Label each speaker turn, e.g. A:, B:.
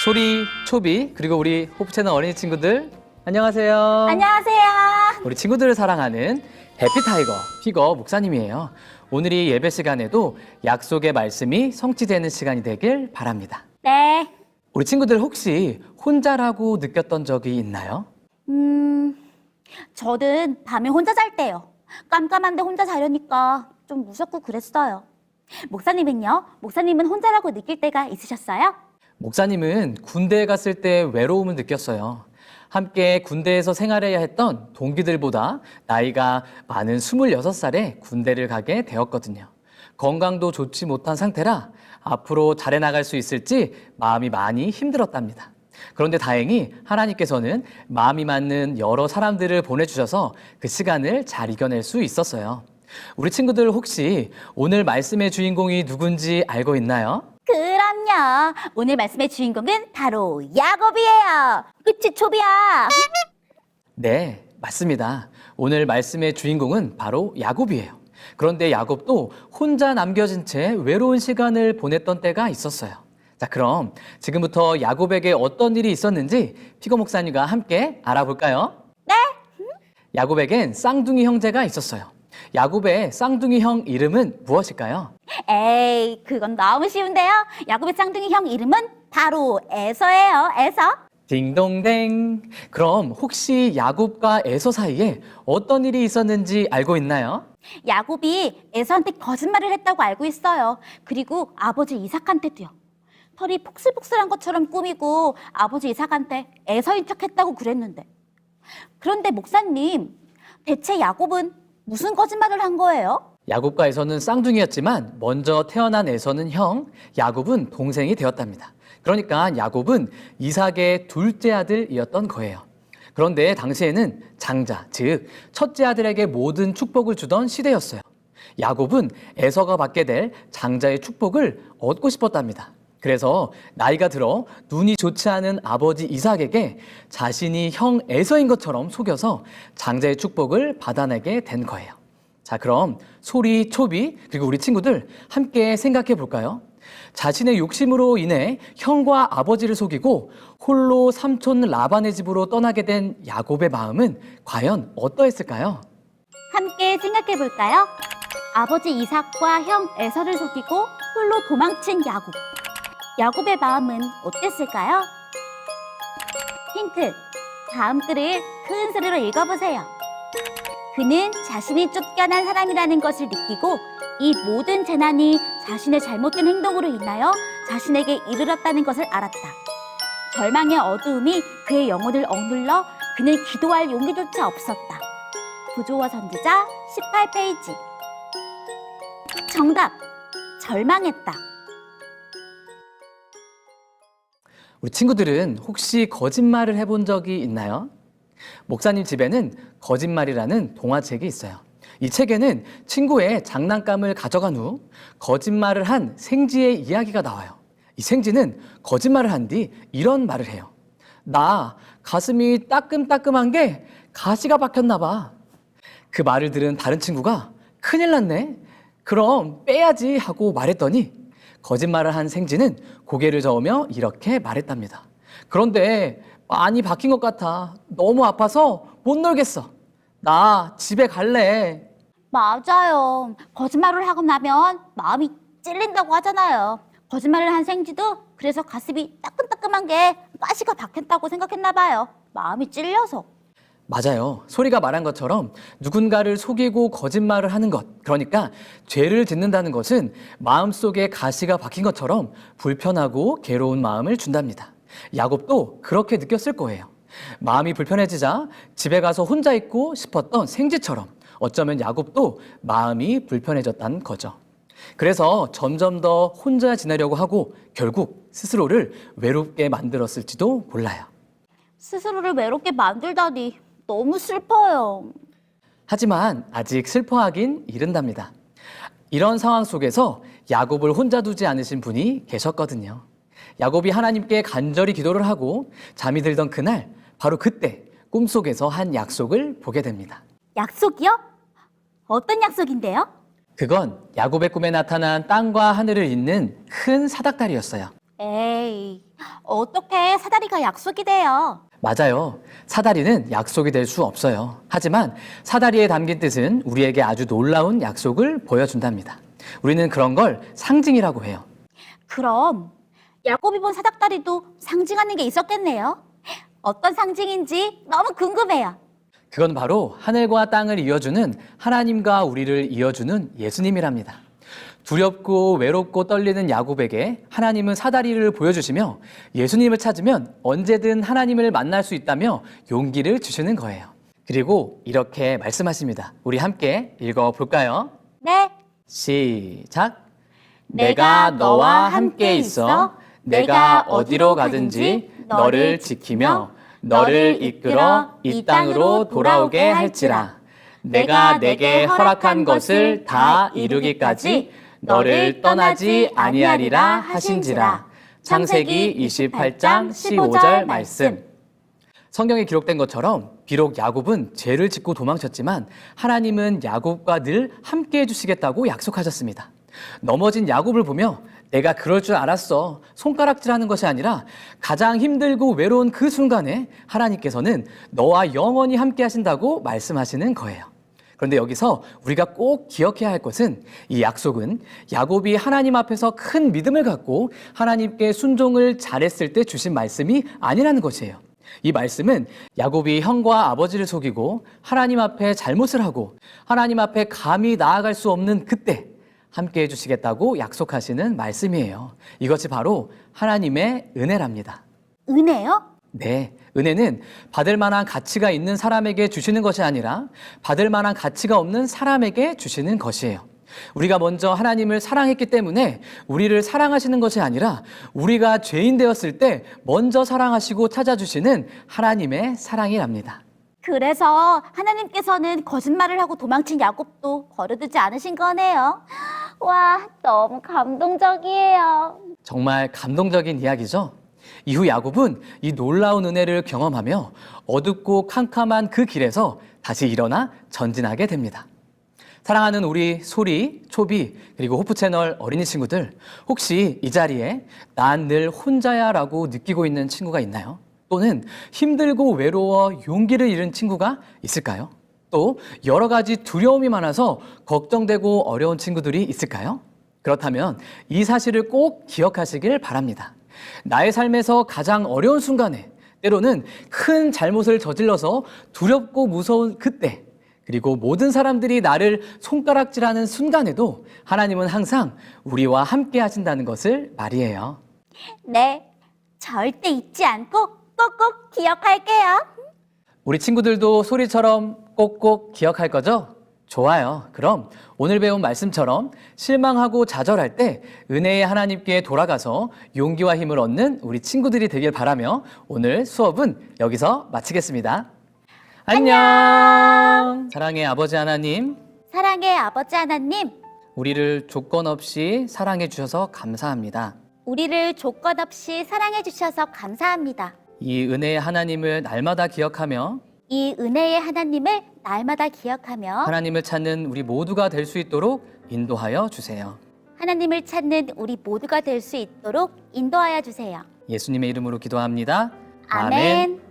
A: 소리, 초비, 그리고 우리 호프 채널 어린이 친구들 안녕하세요.
B: 안녕하세요.
A: 우리 친구들을 사랑하는 해피타이거 피거 목사님이에요. 오늘이 예배 시간에도 약속의 말씀이 성취되는 시간이 되길 바랍니다.
B: 네.
A: 우리 친구들 혹시 혼자라고 느꼈던 적이 있나요?
B: 저는 밤에 혼자 잘 때요. 깜깜한데 혼자 자려니까 좀 무섭고 그랬어요. 목사님은요? 목사님은 혼자라고 느낄 때가 있으셨어요?
A: 목사님은 군대에 갔을 때 외로움을 느꼈어요. 함께 군대에서 생활해야 했던 동기들보다 나이가 많은 26살에 군대를 가게 되었거든요. 건강도 좋지 못한 상태라 앞으로 잘해 나갈 수 있을지 마음이 많이 힘들었답니다. 그런데 다행히 하나님께서는 마음이 맞는 여러 사람들을 보내주셔서 그 시간을 잘 이겨낼 수 있었어요. 우리 친구들 혹시 오늘 말씀의 주인공이 누군지 알고 있나요?
B: 그럼요. 오늘 말씀의 주인공은 바로 야곱이에요. 그치, 초비야?
A: 네, 맞습니다. 오늘 말씀의 주인공은 바로 야곱이에요. 그런데 야곱도 혼자 남겨진 채 외로운 시간을 보냈던 때가 있었어요. 자, 그럼 지금부터 야곱에게 어떤 일이 있었는지 피거 목사님과 함께 알아볼까요?
B: 네.
A: 야곱에겐 쌍둥이 형제가 있었어요. 야곱의 쌍둥이 형 이름은 무엇일까요?
B: 에이, 그건 너무 쉬운데요. 야곱의 쌍둥이 형 이름은 바로 에서예요. 에서.
A: 딩동댕. 그럼 혹시 야곱과 에서 사이에 어떤 일이 있었는지 알고 있나요?
B: 야곱이 에서한테 거짓말을 했다고 알고 있어요. 그리고 아버지 이삭한테도요. 털이 폭슬폭슬한 것처럼 꾸미고 아버지 이삭한테 에서인 척했다고 그랬는데. 그런데 목사님, 대체 야곱은 무슨 거짓말을 한 거예요?
A: 야곱과 에서는 쌍둥이였지만 먼저 태어난 에서는 형, 야곱은 동생이 되었답니다. 그러니까 야곱은 이삭의 둘째 아들이었던 거예요. 그런데 당시에는 장자, 즉 첫째 아들에게 모든 축복을 주던 시대였어요. 야곱은 에서가 받게 될 장자의 축복을 얻고 싶었답니다. 그래서 나이가 들어 눈이 좋지 않은 아버지 이삭에게 자신이 형 에서인 것처럼 속여서 장자의 축복을 받아내게 된 거예요. 자, 그럼 소리, 초비, 그리고 우리 친구들 함께 생각해 볼까요? 자신의 욕심으로 인해 형과 아버지를 속이고 홀로 삼촌 라반의 집으로 떠나게 된 야곱의 마음은 과연 어떠했을까요?
B: 함께 생각해 볼까요? 아버지 이삭과 형 에서를 속이고 홀로 도망친 야곱. 야곱의 마음은 어땠을까요? 힌트, 다음 글을 큰 소리로 읽어보세요. 그는 자신이 쫓겨난 사람이라는 것을 느끼고 이 모든 재난이 자신의 잘못된 행동으로 인하여 자신에게 이르렀다는 것을 알았다. 절망의 어두움이 그의 영혼을 억눌러 그는 기도할 용기조차 없었다. 구조와 선지자 18페이지. 정답! 절망했다.
A: 우리 친구들은 혹시 거짓말을 해본 적이 있나요? 목사님 집에는 거짓말이라는 동화책이 있어요. 이 책에는 친구의 장난감을 가져간 후 거짓말을 한 생쥐의 이야기가 나와요. 이 생쥐는 거짓말을 한 뒤 이런 말을 해요. 나 가슴이 따끔따끔한 게 가시가 박혔나 봐. 그 말을 들은 다른 친구가 큰일 났네. 그럼 빼야지 하고 말했더니 거짓말을 한 생쥐는 고개를 저으며 이렇게 말했답니다. 그런데 많이 박힌 것 같아. 너무 아파서 못 놀겠어. 나 집에 갈래.
B: 맞아요. 거짓말을 하고 나면 마음이 찔린다고 하잖아요. 거짓말을 한 생쥐도 그래서 가슴이 따끔따끔한 게 가시가 박혔다고 생각했나 봐요. 마음이 찔려서.
A: 맞아요. 소리가 말한 것처럼 누군가를 속이고 거짓말을 하는 것, 그러니까 죄를 짓는다는 것은 마음속에 가시가 박힌 것처럼 불편하고 괴로운 마음을 준답니다. 야곱도 그렇게 느꼈을 거예요. 마음이 불편해지자 집에 가서 혼자 있고 싶었던 생쥐처럼 어쩌면 야곱도 마음이 불편해졌다는 거죠. 그래서 점점 더 혼자 지내려고 하고 결국 스스로를 외롭게 만들었을지도 몰라요.
B: 스스로를 외롭게 만들다니 너무 슬퍼요.
A: 하지만 아직 슬퍼하긴 이른답니다. 이런 상황 속에서 야곱을 혼자 두지 않으신 분이 계셨거든요. 야곱이 하나님께 간절히 기도를 하고 잠이 들던 그날, 바로 그때 꿈속에서 한 약속을 보게 됩니다.
B: 약속이요? 어떤 약속인데요?
A: 그건 야곱의 꿈에 나타난 땅과 하늘을 잇는 큰 사닥다리였어요.
B: 에이, 어떻게 사다리가 약속이 돼요?
A: 맞아요. 사다리는 약속이 될 수 없어요. 하지만 사다리에 담긴 뜻은 우리에게 아주 놀라운 약속을 보여준답니다. 우리는 그런 걸 상징이라고 해요.
B: 그럼 야곱이 본 사닥다리도 상징하는 게 있었겠네요. 어떤 상징인지 너무 궁금해요.
A: 그건 바로 하늘과 땅을 이어주는 하나님과 우리를 이어주는 예수님이랍니다. 두렵고 외롭고 떨리는 야곱에게 하나님은 사다리를 보여주시며 예수님을 찾으면 언제든 하나님을 만날 수 있다며 용기를 주시는 거예요. 그리고 이렇게 말씀하십니다. 우리 함께 읽어볼까요?
B: 네,
A: 시작!
B: 내가 너와 함께 있어 내가 어디로 가든지 너를 지키며 너를 이끌어 이 땅으로 돌아오게 할지라. 내가 내게 허락한 것을 다 이루기까지 너를 떠나지 아니하리라 하신지라. 창세기 28장 15절 말씀.
A: 성경에 기록된 것처럼 비록 야곱은 죄를 짓고 도망쳤지만 하나님은 야곱과 늘 함께 해주시겠다고 약속하셨습니다. 넘어진 야곱을 보며 내가 그럴 줄 알았어. 손가락질하는 것이 아니라 가장 힘들고 외로운 그 순간에 하나님께서는 너와 영원히 함께 하신다고 말씀하시는 거예요. 그런데 여기서 우리가 꼭 기억해야 할 것은 이 약속은 야곱이 하나님 앞에서 큰 믿음을 갖고 하나님께 순종을 잘했을 때 주신 말씀이 아니라는 것이에요. 이 말씀은 야곱이 형과 아버지를 속이고 하나님 앞에 잘못을 하고 하나님 앞에 감히 나아갈 수 없는 그때 함께 해주시겠다고 약속하시는 말씀이에요. 이것이 바로 하나님의 은혜랍니다.
B: 은혜요?
A: 네, 은혜는 받을 만한 가치가 있는 사람에게 주시는 것이 아니라 받을 만한 가치가 없는 사람에게 주시는 것이에요. 우리가 먼저 하나님을 사랑했기 때문에 우리를 사랑하시는 것이 아니라 우리가 죄인 되었을 때 먼저 사랑하시고 찾아주시는 하나님의 사랑이랍니다.
B: 그래서 하나님께서는 거짓말을 하고 도망친 야곱도 버려두지 않으신 거네요. 와, 너무 감동적이에요.
A: 정말 감동적인 이야기죠? 이후 야곱은 이 놀라운 은혜를 경험하며 어둡고 캄캄한 그 길에서 다시 일어나 전진하게 됩니다. 사랑하는 우리 소리, 초비, 그리고 호프 채널 어린이 친구들, 혹시 이 자리에 난 늘 혼자야 라고 느끼고 있는 친구가 있나요? 또는 힘들고 외로워 용기를 잃은 친구가 있을까요? 또 여러 가지 두려움이 많아서 걱정되고 어려운 친구들이 있을까요? 그렇다면 이 사실을 꼭 기억하시길 바랍니다. 나의 삶에서 가장 어려운 순간에 때로는 큰 잘못을 저질러서 두렵고 무서운 그때 그리고 모든 사람들이 나를 손가락질하는 순간에도 하나님은 항상 우리와 함께 하신다는 것을 말이에요.
B: 네, 절대 잊지 않고 꼭꼭 기억할게요.
A: 우리 친구들도 소리처럼 꼭꼭 기억할 거죠? 좋아요. 그럼 오늘 배운 말씀처럼 실망하고 좌절할 때 은혜의 하나님께 돌아가서 용기와 힘을 얻는 우리 친구들이 되길 바라며 오늘 수업은 여기서 마치겠습니다. 안녕! 사랑의 아버지 하나님,
B: 사랑의 아버지 하나님,
A: 우리를 조건 없이 사랑해 주셔서 감사합니다.
B: 우리를 조건 없이 사랑해 주셔서 감사합니다.
A: 이 은혜의 하나님을 날마다 기억하며
B: 이 은혜의 하나님을 날마다 기억하며
A: 하나님을 찾는 우리 모두가 될 수 있도록 인도하여 주세요.
B: 하나님을 찾는 우리 모두가 될 수 있도록 인도하여 주세요.
A: 예수님의 이름으로 기도합니다.
B: 아멘.